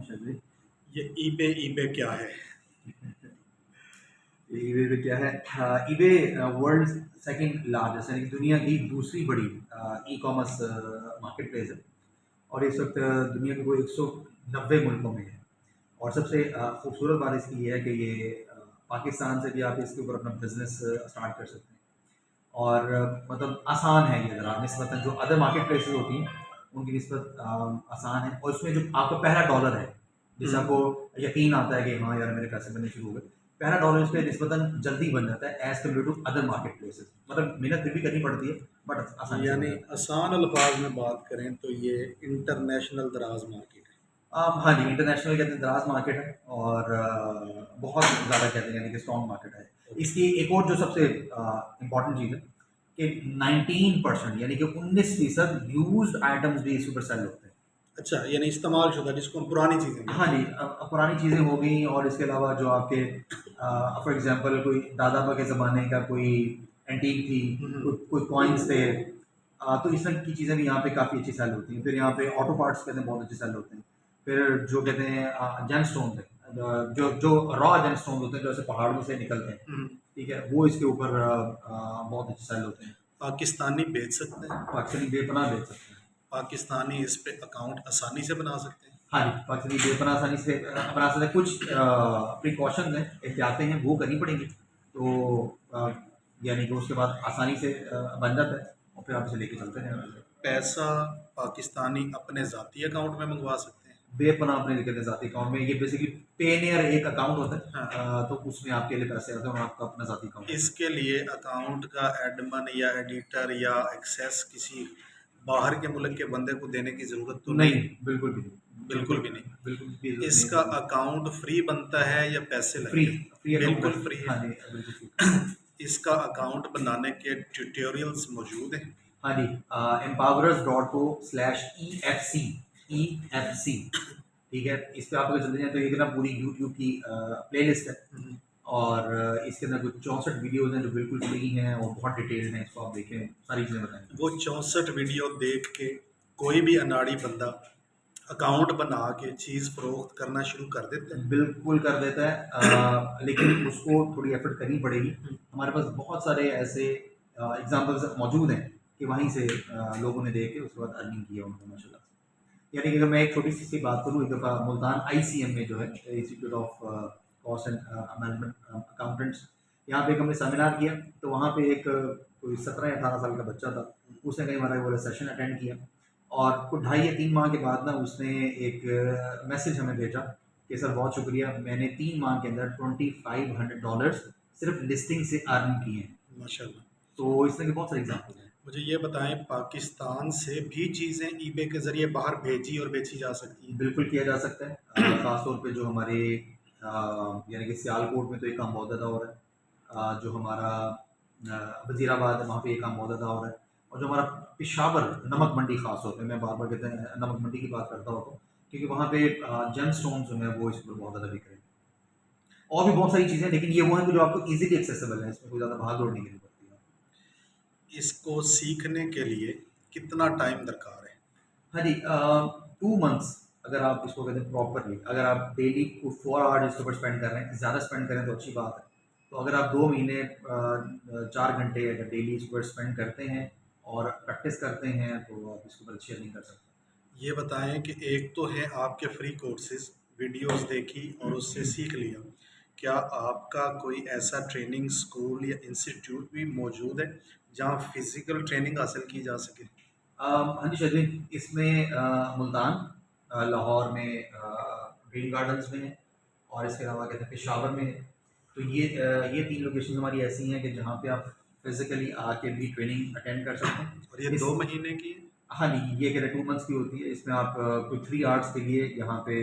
शायद। ये eBay eBay क्या है? ईबे पे क्या है? ईबे वर्ल्ड सेकंड लार्जेस्ट यानी कि दुनिया की दूसरी बड़ी ई कॉमर्स मार्केट प्लेस है। और इस वक्त दुनिया के वो 190 मुल्कों में है। और सबसे खूबसूरत बात इसकी ये है कि ये पाकिस्तान से भी आप इसके ऊपर अपना बिजनेस स्टार्ट कर सकते हैं। और मतलब आसान है ये ज़रा निस्बतन जो अदर मार्केट प्लेसेस होती हैं उनकी निस्बत आसान है। और उसमें जो आपका पहला डॉलर है जिससे हम्म। आपको यकीन आता है कि हाँ यार मेरे पैसे बनने शुरू हो गए, पहला डॉलर इस पर निस्बतन जल्दी बन जाता है as compare to other market places. मतलब मेहनत फिर भी करनी पड़ती है बट आसानी से बन यानी जाता है। आसान अल्फाज में बात करें तो ये इंटरनेशनल दराज मार्केट है। हाँ जी, इंटरनेशनल कहते हैं दराज मार्केट है। और बहुत ज़्यादा कहते हैं यानी कि स्ट्रॉन्ग मार्केट है। ओके। इसकी एक और जो सबसे इम्पॉर्टेंट चीज़ है कि 19% यानी कि 19% यूज्ड आइटम्स भी इस ऊपर सेल होते हैं। अच्छा, यानी इस्तेमाल शुदा जिसको हम पुरानी चीज़ें हाँ कहते जी, हैं। पुरानी चीज़ें हो गई और इसके अलावा जो आपके फॉर एग्जांपल कोई दादा के ज़माने का कोई एंटीक थी, हम्म। कोई कॉइन्स थे। तो इस तरह की चीज़ें भी यहाँ पे काफ़ी अच्छी सेल होती हैं। फिर यहाँ पे ऑटो पार्ट्स कहते हैं बहुत अच्छे सेल होते हैं। फिर जो कहते हैं जेमस्टोन्स है, जो जो रॉ जेमस्टोन्स होते हैं जो ऐसे पहाड़ों से निकलते हैं, हम्म। ठीक है, वो इसके ऊपर बहुत अच्छे सेल होते हैं। पाकिस्तानी बेच सकते हैं। पाकिस्तानी बेपनाह बेच सकते हैं। पाकिस्तानी इस पे अकाउंट आसानी से बना सकते हैं। हाँ जी, पाकिस्तानी बेपनाह आसानी से बना सकते हैं। कुछ प्रिकॉशंस हैं, एहतियातें हैं, वो करनी पड़ेंगी। तो यानी कि उसके बाद आसानी से बन जाता है और फिर आप इसे लेके चलते हैं। पैसा पाकिस्तानी अपने ज़ाती अकाउंट में मंगवा सकते हैं। बेपनाह अपने कहते हैं ज़ाती अकाउंट में, ये बेसिकली पेनियर एक अकाउंट होता है। हाँ। तो उसमें आपके लिए पैसे आते हैं और आपका अपना ज़ाती अकाउंट होता है। इसके लिए अकाउंट का एडमिन या एडिटर या एक्सेस किसी बाहर के मुल्क के बंदे को देने की ज़रूरत तो नहीं नहीं, है। बिल्कुल भी नहीं, बिल्कुल भी नहीं। बिल्कुल भी ज़रूरत नहीं इसका है। अकाउंट फ्री बनता है या पैसे फ्री, लगते हैं? फ्री अकाउंट बिल्कुल है। फ्री हाँ है। जी, बिल्कुल फ्री। इसका अकाउंट बनाने के ट्यूटोरियल्स मौजूद हैं। हाँ जी, empowerers.co/EFC, EFC, ठीक है। इस पे आप अगर चले जाएँ तो ये ना पूरी यूट्यूब की प्लेलिस्ट है। हम्म। और इसके अंदर कुछ 64 वीडियोज़ हैं जो बिल्कुल फ्री हैं और बहुत डिटेल्ड हैं। इसको आप देखें, सारी चीज़ें बताएँगे। वो 64 वीडियो देख के कोई भी अनाड़ी बंदा अकाउंट बना के चीज़ फरोख्त करना शुरू कर देता है। बिल्कुल कर देता है, लेकिन उसको थोड़ी एफर्ट करनी पड़ेगी। हमारे पास बहुत सारे ऐसे एग्ज़ाम्पल्स मौजूद हैं कि वहीं से लोगों ने देख के उसके बाद अर्निंग की है उनको माशाल्लाह से। यानी कि अगर मैं एक छोटी-सी बात करूँ, एक दफ़ा मुल्तान आईसीएम में जो है institute of cost and management accountants, यहाँ पे एक हमने सेमिनार किया। तो वहाँ पे एक कोई 17 या 18 साल का बच्चा था। उसने कहीं हमारा वो सेशन अटेंड किया और कुछ 2.5 या 3 माह के बाद ना उसने एक मैसेज हमें भेजा कि सर बहुत शुक्रिया, मैंने 3 माह के अंदर $2500 सिर्फ लिस्टिंग से अर्न किए हैं। माशाल्लाह। तो इस तरह के बहुत सारे एग्जाम्पल हैं। मुझे ये बताएं, पाकिस्तान से भी चीज़ें ईबे के ज़रिए बाहर भेजी और बेची जा सकती हैं? बिल्कुल किया जा सकता है। ख़ास तौर पे जो हमारे यानी कि सियालकोट में तो ये काम बहुत ज़्यादा हो रहा है। जो हमारा वज़ीराबाद है वहाँ पे ये काम बहुत ज़्यादा हो रहा है। और जो हमारा पेशावर नमक मंडी ख़ास तौर पे, मैं बार-बार कहते हैं नमक मंडी की बात करता हूँ क्योंकि वहाँ पे जेमस्टोन्स जो हैं वो इस पर बहुत ज़्यादा बिक रहे हैं। और भी बहुत सारी चीज़ें हैं लेकिन ये वो हैं कि जो आपको ईज़िली एक्सेसिबल है, इसमें कोई ज़्यादा भाग-दौड़ नहीं करनी पड़ती है। इसको सीखने के लिए कितना टाइम दरकार है? हाँ जी, 2 मंथ्स अगर आप इसको कहते हैं प्रॉपरली, अगर आप डेली को 4 आवर्स इसके ऊपर स्पेंड कर रहे हैं, ज़्यादा स्पेंड करें तो अच्छी बात है। तो अगर आप 2 महीने 4 घंटे अगर डेली इसके ऊपर स्पेंड करते हैं और प्रैक्टिस करते हैं तो आप इसके ऊपर अच्छी अर्निंग कर सकते ये बताएं कि एक तो है आपके फ्री कोर्सेज, वीडियोस देखी और उससे सीख लिया। क्या आपका कोई ऐसा ट्रेनिंग स्कूल या इंस्टीट्यूट भी मौजूद है जहाँ फिजिकल ट्रेनिंग हासिल की जा सके? हाँ जी शायद इसमें मुल्तान, लाहौर में ग्रीन गार्डन्स में है और इसके अलावा कहते हैं पेशावर में है। तो ये 3 लोकेशन हमारी ऐसी हैं कि जहाँ पे आप फिज़िकली आके भी ट्रेनिंग अटेंड कर सकते हैं। और ये इस 2 महीने की है? हाँ जी, ये कहते हैं 2 मंथ्स की होती है। इसमें आप कोई 3 आवर्स के लिए यहाँ पे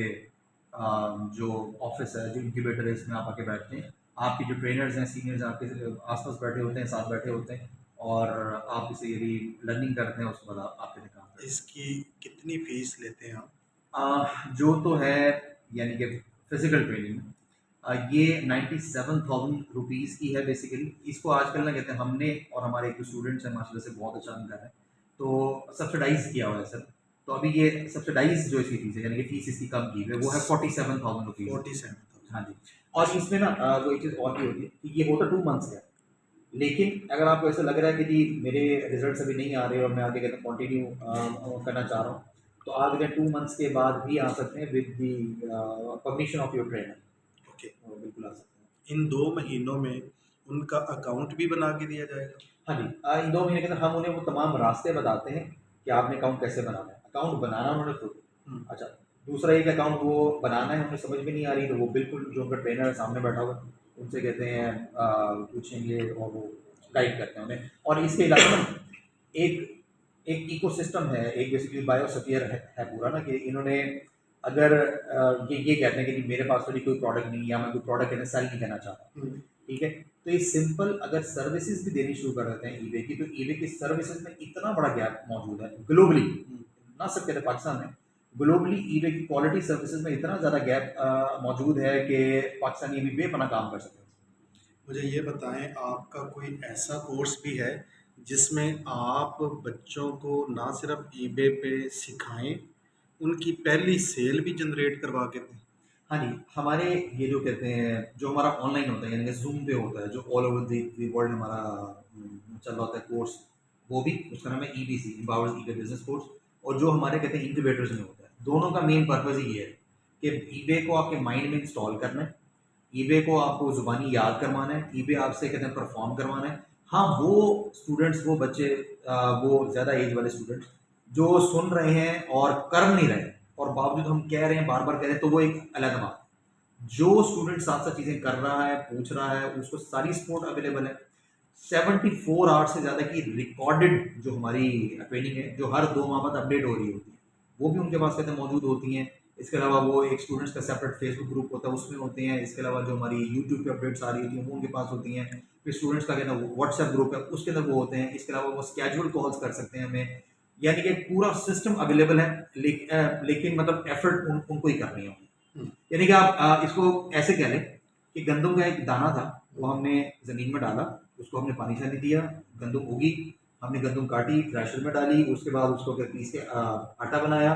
जो ऑफ़िस है, जो इंक्यूबेटर है, इसमें आप आके बैठते हैं। आपके जो ट्रेनर्स हैं, सीनियर्स आपके आस-पास बैठे होते हैं, साथ बैठे होते हैं और आप इसे यदि लर्निंग करते हैं उसके बाद आप आपके लिए काम करते हैं। इसकी कितनी फीस लेते हैं आप? जो तो है यानी कि फिज़िकल ट्रेनिंग, ये 97,000 रुपीज़ की है बेसिकली। इसको आजकल ना कहते हैं हमने और हमारे एक जो स्टूडेंट्स हैं माशाल्लाह से बहुत अच्छा काम कर रहे हैं, तो सब्सिडाइज़ किया हुआ है सर। तो अभी ये सब्सिडाइज जो इसकी फीस है, यानी कि फीस इसकी कम की हुई है, वो है 47,000 रुपीज़। 47,000। हाँ जी। और इसमें ना वो एक चीज़ और भी होती है कि ये होता 2 मंथ्स का, लेकिन अगर आपको ऐसा लग रहा है कि जी मेरे रिजल्ट्स अभी नहीं आ रहे और मैं आगे कहते हैं कंटिन्यू करना चाह रहा हूँ, तो आप अगर 2 मंथ्स के बाद भी आ सकते हैं with the permission of your trainer. Okay, बिल्कुल आ सकते हैं। इन 2 महीनों में उनका अकाउंट भी बना के दिया जाएगा? हाँ जी, इन 2 महीने के अंदर हम उन्हें वो तमाम रास्ते बताते हैं कि आपने अकाउंट कैसे बनाना है। अकाउंट बनाना उन्होंने खुद। हुँ, अच्छा, दूसरा एक अकाउंट वो बनाना है, उन्हें समझ में नहीं आ रही तो वो बिल्कुल जो उनका ट्रेनर है सामने बैठा हुआ है, उनसे कहते हैं पूछेंगे और वो गाइड करते हैं उन्हें। और इसके अलावा ना एक एक इकोसिस्टम है, एक बेसिकली बायोस्फीयर है पूरा ना, कि इन्होंने अगर ये कहते हैं कि जी मेरे पास तो नहीं कोई प्रोडक्ट नहीं, या मैं कोई प्रोडक्ट इन्हें सेल नहीं करना चाहता, हुँ, ठीक है? तो ये सिंपल अगर सर्विसेज भी देनी शुरू कर देते हैं ईबे की, तो ईबे की सर्विसेज में इतना बड़ा गैप मौजूद है ग्लोबली, हुँ। ना सिर्फ कहते पाकिस्तान में, ग्लोबली ईबे की क्वालिटी सर्विसेज में इतना ज़्यादा गैप मौजूद है कि पाकिस्तानी अभी बेपनाह काम कर सकते हैं। मुझे ये बताएँ, आपका कोई ऐसा कोर्स भी है जिसमें आप बच्चों को ना सिर्फ़ ईबे पे सिखाएँ, उनकी पहली सेल भी जनरेट करवा के दें? हाँ जी, हमारे ये जो कहते हैं जो हमारा ऑनलाइन होता है, यानी कि ज़ूम पे होता है, जो ऑल ओवर द वर्ल्ड हमारा चल रहा होता है कोर्स, वो भी उसका नाम है EBC, empowers eBay business course. और जो हमारे कहते हैं इंक्यूबेटर्स में होता है, दोनों का मेन पर्पज़ ही ये है कि ईबे को आपके माइंड में इंस्टॉल करना है, ईबे को आपको ज़ुबानी याद करवाना है, ईबे आपसे कहते हैं परफॉर्म करवाना है। हाँ, वो स्टूडेंट्स, वो बच्चे, वो ज़्यादा एज वाले स्टूडेंट्स जो सुन रहे हैं और कर नहीं रहे, और बावजूद हम कह रहे हैं, बार बार कह रहे हैं, तो वो एक अलग बात है। जो स्टूडेंट साथ साथ चीज़ें कर रहा है, पूछ रहा है, उसको सारी सपोर्ट अवेलेबल है। 74 आवर्स से ज़्यादा की रिकॉर्डेड जो हमारी ट्रेनिंग है, जो हर 2 माह बाद अपडेट हो रही होती है, वो भी उनके पास कहते हैं मौजूद होती हैं। इसके अलावा वो एक स्टूडेंट्स का सेपरेट फेसबुक ग्रुप होता है, उसमें होते हैं। इसके अलावा जो हमारी यूट्यूब पे अपडेट्स आ रही होती हैं, वो उनके पास होती हैं। फिर स्टूडेंट्स का कहना व्हाट्सएप ग्रुप है, उसके अंदर वो होते हैं। इसके अलावा वो स्केड्यूल कॉल्स कर सकते हैं हमें, यानी कि पूरा सिस्टम अवेलेबल है। लेकिन मतलब एफर्ट उनको ही करनी है। हुँ, यानी कि आप इसको ऐसे कह लें कि गंदम का एक दाना था, वो हमने ज़मीन में डाला, उसको हमने पानी से नहीं दिया, गंदम उगी, हमने गंदम काटी, थ्रेशर में डाली, उसके बाद उसको फिर पीस के आटा बनाया,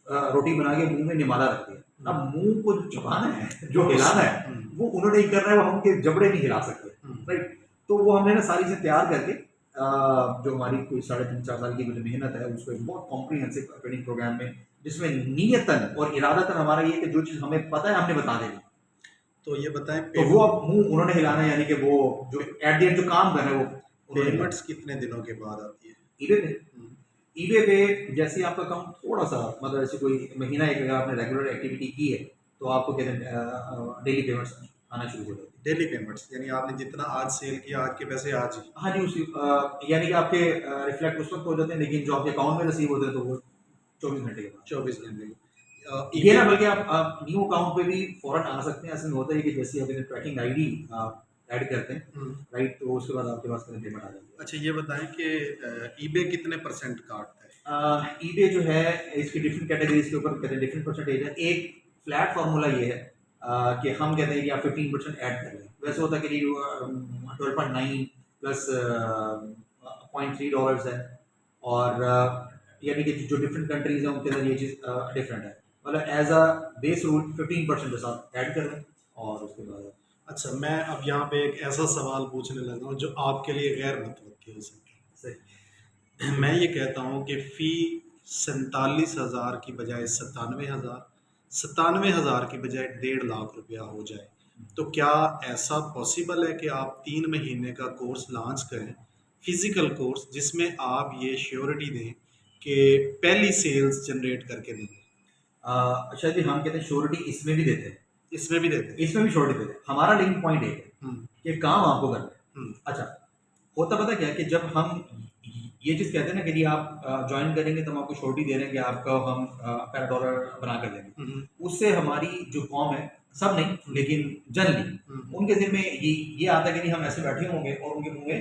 रोटी बना के मुंह में निमाला रख दिया। अब मुंह को जो चबाना है, जो हिलाना है, हुँ, वो उन्होंने ही करना है, वो हम के जबड़े नहीं हिला सकते, हुँ। राइट? तो वो हमने ना सारी चीज़ें तैयार करके जो हमारी कोई 3.5-4 साल की जो मेहनत है, उसको एक बहुत कॉम्प्रिहेंसिव ट्रेनिंग प्रोग्राम में, जिसमें नियतन और इरादतन हमारा ये है कि जो चीज़ हमें पता है हमने बता देनी। तो ये बताएँ, तो वो अब मुंह उन्होंने हिलाना है, यानी कि वो जो एट द एंड जो काम कर रहे हैं वो उन्होंने करना है। पेमेंट्स कितने दिनों के बाद आती है? ईबे पे हुँ, ईबे पे जैसे ही आपका अकाउंट थोड़ा सा, मतलब ऐसे कोई महीना एक अगर आपने रेगुलर एक्टिविटी की है, तो आपको कहते हैं डेली पेमेंट्स आना शुरू हो जाती है। डेली पेमेंट्स यानी आपने जितना आज सेल किया, आज के पैसे आज ही? हाँ जी, उसी यानी कि आपके रिफ्लेक्ट उस वक्त हो जाते हैं, लेकिन जो आपके अकाउंट में रिसीव होते हैं तो वो 24 घंटे के बाद। 24 घंटे की। ये ना ईबे बल्कि आप न्यू अकाउंट पे भी फ़ौरन आ सकते हैं। ऐसा नहीं होता है कि जैसे अभी ट्रैकिंग आईडी आप ऐड करते हैं, हुँ, राइट, तो उसके बाद आपके पास पेमेंट आ जाती है। अच्छा ये बताएँ कि ईबे कितने परसेंट काटता है? ईबे जो है इसकी डिफरेंट कैटेगरीज के ऊपर कहते हैं डिफरेंट परसेंटेज है। एक फ्लैट फार्मूला ये है कि हम कहते हैं कि आप 15% ऐड कर लें। वैसे होता है कि 12.9 प्लस $0.3 है, और यानी कि जो डिफरेंट कंट्रीज हैं उनके अंदर ये चीज़ डिफरेंट है। मतलब एज अ बेस रूल 15% के साथ ऐड कर लें, और उसके बाद अच्छा, मैं अब यहाँ पे एक ऐसा सवाल पूछने लगा हूँ जो आपके लिए गैर मुतवक्की हो सकता सही। है। मैं ये कहता हूँ कि फ़ी 47,000 की बजाय 97,000, 97,000 की बजाय 1.5 लाख रुपया हो जाए, तो क्या ऐसा पॉसिबल है कि आप 3 महीने का कोर्स लॉन्च करें, फिज़िकल कोर्स, जिसमें आप ये श्योरिटी दें कि पहली सेल्स जनरेट करके देंगे? अच्छा जी, हम कहते हैं श्योरिटी इसमें भी देते हैं, इसमें भी देते हैं? इसमें भी श्योरिटी देते हैं। हमारा लिंक पॉइंट एक है हुँ, कि काम आपको करना है। हुँ, अच्छा, होता पता क्या है कि जब हम ये चीज़ कहते हैं ना कि जी आप जॉइन करेंगे तो हम आपको श्योरिटी दे रहे हैं कि आपका हम $1 बना कर देंगे। हुँ, हुँ, उससे हमारी जो कौम है, सब नहीं लेकिन जनरली हुँ, उनके ज़िम्मे ये आता है कि नहीं हम ऐसे बैठे होंगे और उनके मुँह में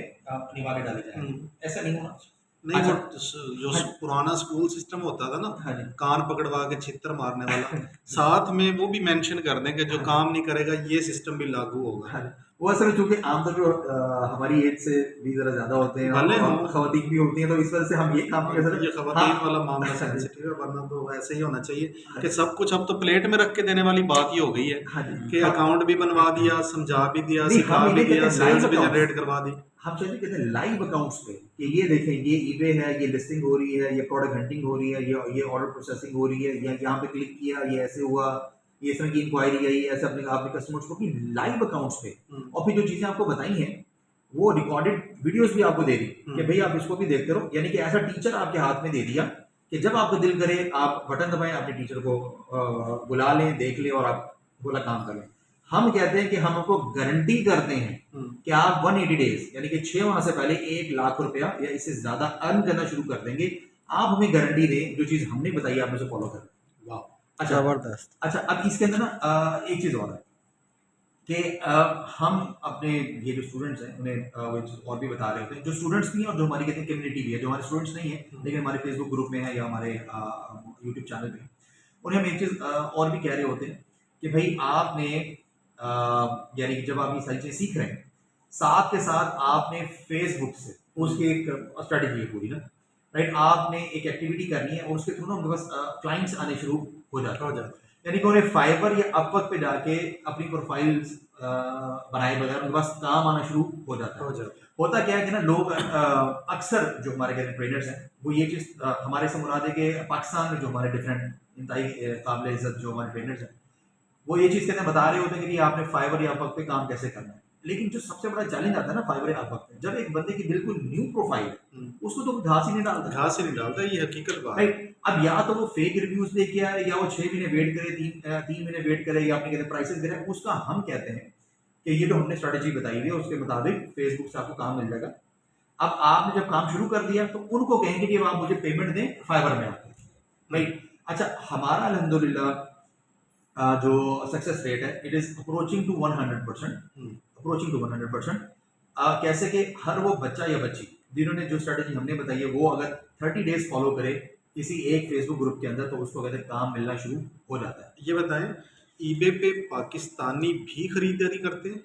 निवाले डाले जाएँगे। हुँ। ऐसा नहीं होना। नहीं, अच्छा, वो जो हाँ, पुराना स्कूल सिस्टम होता था ना, हाँ जी, कान पकड़वा के छित्तर मारने वाला, साथ में वो भी मेंशन कर दें कि जो हाँ, काम नहीं करेगा ये सिस्टम भी लागू होगा। हाँ जी। वो असल में चूंकि आमतौर पे हमारी एज से भी ज़रा ज़्यादा होते हैं भले और हों। खवातीन भी होती हैं, तो इस वजह से हम ये काम नहीं कर ये सकते। खवातीन हाँ। वाला मामला हाँ जी। सेंसिटिव है, वरना तो ऐसे ही होना चाहिए हाँ कि जी। सब कुछ अब तो प्लेट में रख के देने वाली बात ही हो गई है हाँ जी। कि अकाउंट भी बनवा दिया, समझा भी दिया, नहीं, सिखा हम भी इन्हें कहते दिया, हैं सेल्स लाइव भी अकाउंट्स। जनरेट करवा दी। हम शायद कहते हैं लाइव अकाउंट्स पे कि ये देखें, ये ईबे है, ये लिस्टिंग हो रही है, ये प्रोडक्ट हंटिंग हो रही है, ये ऑर्डर प्रोसेसिंग हो रही है, या यहाँ पे क्लिक किया, ये ऐसे हुआ, ये इस तरह की इंक्वायरी आई, ऐसे अपने आपने कस्टमर्स को कि लाइव अकाउंट्स पे। और फिर जो चीज़ें आपको बताई हैं वो रिकॉर्डेड वीडियोस भी आपको दे दी कि भाई आप इसको भी देखते रहो, यानी कि ऐसा टीचर आपके हाथ में दे दिया कि जब आपका दिल करे आप बटन दबाएं, अपने टीचर को बुला लें, देख लें और आप बोला काम कर लें। हम कहते हैं कि हम आपको गारंटी करते हैं कि आप 180 डेज यानी कि 6 माह से पहले 1 लाख रुपया या इससे ज्यादा अर्न करना शुरू कर देंगे। आप हमें गारंटी दें, जो चीज हमने बताई आप उसे फॉलो करें। वाह, अच्छा। जबरदस्त। अच्छा, अब इसके अंदर ना एक चीज और है कि हम अपने ये जो स्टूडेंट्स हैं उन्हें वो एक चीज़ और भी बता रहे होते हैं, जो स्टूडेंट्स भी हैं और जो हमारी कहते हैं कम्युनिटी भी है, जो हमारे स्टूडेंट्स नहीं है लेकिन हमारे फेसबुक ग्रुप में है या हमारे यूट्यूब चैनल पे, उन्हें हम एक चीज़ और भी कह रहे होते हैं कि भाई आपने यानी कि जब आप ये सारी चीज़ें सीख रहे हैं, साथ के साथ आपने फेसबुक से उसकी एक स्ट्रेटेजी है पूरी ना, राइट। आपने एक एक्टिविटी करनी है और उसके थ्रू ना उनके पास क्लाइंट्स आने शुरू हो जाते हो हैं। जाता यानी कि उन्हें फाइवर या अपवर्क पे जाके अपनी प्रोफाइल्स बनाए बगैर उनके पास काम आना शुरू हो जाता है, है। हो जाता है। होता क्या है कि ना लोग अक्सर जो हमारे कहते हैं ट्रेडर्स हैं वो ये चीज़ हमारे से मुराद है कि पाकिस्तान में जो हमारे डिफरेंट इंतहाई काबिल इज्जत जो हमारे ट्रेडर्स हैं वो ये चीज़ कहते हैं, बता रहे होते हैं कि आपने फाइवर या अपवर्क पे काम कैसे करना है। लेकिन जो सबसे बड़ा चैलेंज आता है ना फाइवर या अपवर्क पे, जब एक बंदे की बिल्कुल न्यू प्रोफाइल है उसको तो घास ही नहीं डालता। घास ही नहीं डालता, ये हकीकत बात है। राइट। अब या तो वो फेक रिव्यूज लेके आए या वो 6 महीने वेट करे, 3 महीने वेट करे, या अपने कहते प्राइसेस दे रहे हैं। उसका हम कहते हैं कि ये जो हमने स्ट्रेटेजी बताई हुई है उसके मुताबिक फेसबुक से आपको काम मिल जाएगा। अब आपने जब काम शुरू कर दिया तो उनको कहेंगे कि अब आप मुझे पेमेंट दें फाइवर में आके, राइट। अच्छा, हमारा अल्हम्दुलिल्लाह जो सक्सेस रेट है it is approaching to 100%, approaching to 100%। कैसे कि हर वो बच्चा या बच्ची जिन्होंने जो स्ट्रेटेजी हमने बताई है वो अगर 30 डेज फॉलो करे किसी एक फेसबुक ग्रुप के अंदर तो उसको कहते हैं काम मिलना शुरू हो जाता है। ये बताएं, ईबे पे पाकिस्तानी भी खरीदारी करते हैं?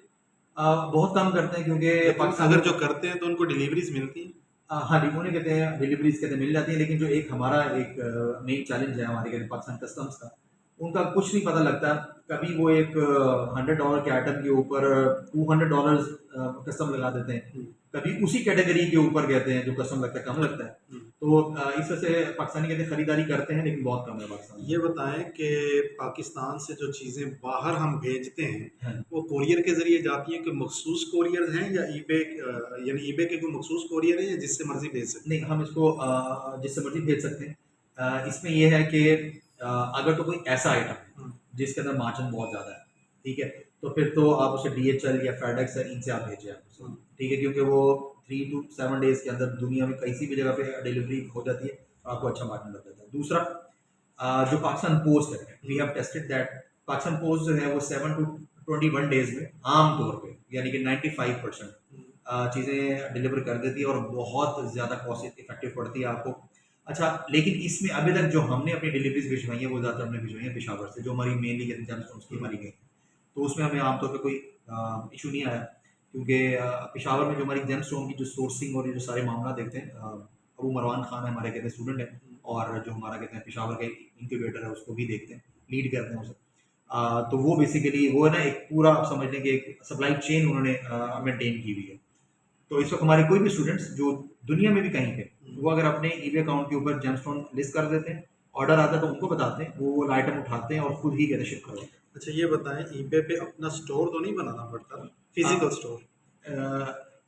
बहुत कम करते हैं क्योंकि लेकिन अगर जो करते हैं तो उनको डिलीवरीज मिलती हैं? हाँ जी, उन्हें कहते हैं डिलीवरीज कहते हैं मिल जाती है, लेकिन जो एक हमारा एक मेन चैलेंज है हमारे कहते हैं पाकिस्तान कस्टम्स का, उनका कुछ नहीं पता लगता। कभी वो एक $100 के आइटम के ऊपर $200 कस्टम लगा देते हैं, कभी उसी कैटेगरी के ऊपर कहते हैं जो कस्टम लगता है कम लगता है। तो इस वजह से पाकिस्तानी कहते हैं खरीदारी करते हैं लेकिन बहुत कम है पाकिस्तान में। ये बताएं कि पाकिस्तान से जो चीज़ें बाहर हम भेजते हैं हाँ। वो कोरियर के जरिए जाती हैं कि मखसूस कोरियर हैं या ईबे यानी ईबे के कोई मखसूस कोरियर है या जिससे मर्जी भेज सकते नहीं, हम इसको जिससे मर्जी भेज सकते हैं। इसमें यह है कि अगर तो कोई ऐसा आइटम हैं? जिसके अंदर मार्जिन बहुत ज़्यादा है, ठीक है, तो फिर तो आप उसे DHL या फेडेक्स है इनसे आप भेजें आप उसे, ठीक है, क्योंकि वो 3 to 7 डेज के अंदर दुनिया में किसी भी जगह पे डिलीवरी हो जाती है और आपको अच्छा मार्जिन लग जाता है। दूसरा जो पाकिस्तान पोस्ट है, we have tested that Pakistan post जो है वो 7 to 21 डेज में आम तौर पे यानी कि 95% चीज़ें डिलीवर कर देती है और बहुत ज़्यादा कॉस्ट इफेक्टिव पड़ती है आपको। अच्छा, लेकिन इसमें अभी तक जो हमने अपनी डिलीवरीज भिजवाई है वो ज़्यादातर हमने भिजवाई है पेशावर से, जो हमारी मेनली जेमस्टोन्स की हमारी गई, तो उसमें हमें आमतौर पे कोई इशू नहीं आया, क्योंकि पेशावर में जो हमारी जेमस्टोन की जो सोर्सिंग और ये जो सारे मामला देखते हैं, अबू मरवान खान है हमारे कहते हैं स्टूडेंट है, और जो हमारा कहते हैं पेशावर का इंक्यूबेटर है उसको भी देखते हैं, लीड करते हैं उसे। तो वो बेसिकली वो है ना एक पूरा आप समझ लें कि एक सप्लाई चेन उन्होंने मेंटेन की हुई है। तो इस वक्त हमारे कोई भी स्टूडेंट्स जो दुनिया में भी कहीं पे, वो अगर अपने ईबे अकाउंट के ऊपर जेमस्टोन लिस्ट कर देते हैं, ऑर्डर आता है तो उनको बताते हैं, वो आइटम उठाते हैं और खुद ही कहते शिप करवाते हैं। अच्छा, ये बताएं, ईबे पे अपना स्टोर तो नहीं बनाना पड़ता, फिजिकल स्टोर?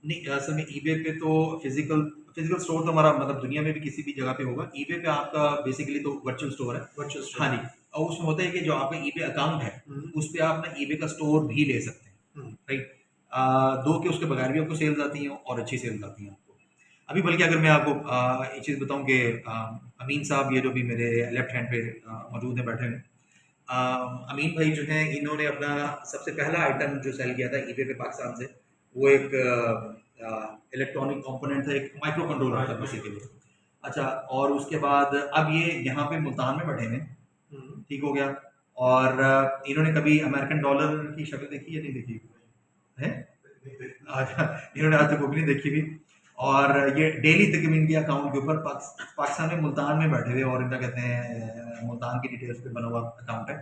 नहीं, असल में ईबे पे तो फिजिकल स्टोर तो हमारा मतलब दुनिया में भी किसी भी जगह पे होगा। ईबे पे आपका बेसिकली तो वर्चुअल स्टोर है। Virtual store? हाँ जी, और उसमें होता है कि जो आपका ईबे अकाउंट है उस पे आप ना ईबे का स्टोर भी ले सकते हैं, राइट। दो के उसके बगैर भी आपको सेल्स आती हैं और अच्छी सेल्स आती हैं आपको। अभी बल्कि अगर मैं आपको एक चीज़ बताऊं कि अमीन साहब ये जो भी मेरे लेफ्ट हैंड पे मौजूद हैं बैठे हैं, अमीन भाई जो हैं इन्होंने अपना सबसे पहला आइटम जो सेल किया था ईबे पे पाकिस्तान से, वो एक इलेक्ट्रॉनिक कंपोनेंट था, एक माइक्रो कंट्रोलर था बेसिकली। अच्छा, और उसके बाद अब ये यहाँ पे मुल्तान में बैठे हैं, ठीक हो गया। और इन्होंने कभी अमेरिकन डॉलर की शक्ल देखी या नहीं देखी है? आज इन्होंने आज तक वो भी नहीं देखी हुई। और ये डेली तकरीबन इनके अकाउंट के ऊपर पाकिस्तान में मुल्तान में बैठे हुए, और इनका कहते हैं मुल्तान की डिटेल्स पे बना हुआ अकाउंट है,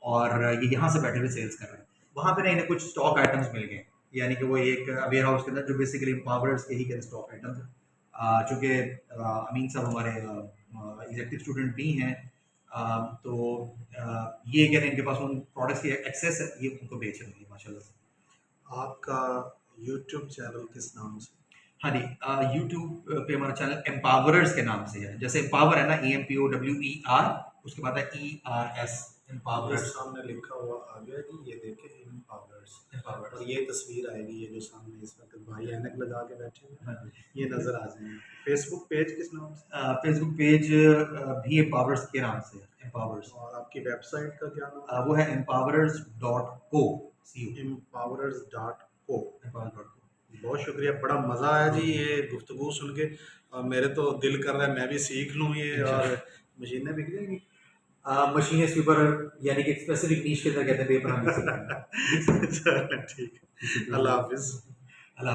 और ये यहाँ से बैठे हुए सेल्स कर रहे हैं। वहाँ पे ना इन्हें कुछ स्टॉक आइटम्स मिल गए, यानी कि वो एक वेयर हाउस के अंदर जो बेसिकली एम्पावर्स के ही के स्टॉक आइटम्स हैं। चूँकि अमीन साहब हमारे एग्जेक्टिव स्टूडेंट भी हैं, तो ये कह रहे हैं इनके पास उन प्रोडक्ट्स की एक्सेस है, ये उनको बेच रहे हैं माशाल्लाह से। आपका यूट्यूब चैनल किस नाम से? हाँ जी, यूट्यूब पे हमारा चैनल एम्पावरर्स के नाम से है। जैसे एम्पावर है ना, EMPOWER, उसके बाद है ERS, ये एम्पावरर्स। सामने लिखा हुआ आ गया जी, ये देखें एम्पावर्स। एम्पावर्स, और ये तस्वीर आएगी, ये जो सामने इस वक्त भाई ऐनक लगा के बैठे हैं, हाँ जी। ये नज़र आ जाएंगे। फेसबुक पेज किस नाम से? फेसबुक पेज भी एम्पावर्स के नाम से है, एम्पावर्स। और आपकी वेबसाइट का क्या नाम वो है empowerers.co, empowerers.co। empowerers.co। बहुत शुक्रिया, बड़ा मज़ा आया जी ये गुफ्तगू सुन के। और मेरे तो दिल कर रहा है मैं भी सीख लूँ ये। और मशीनें बिक जाएंगी। मशीनें स्वीपर, यानी कि स्पेसिफिक नीश के अंदर कहते हैं पेपर हम चलो ठीक है, अल्लाह हाफिज़। अल्लाह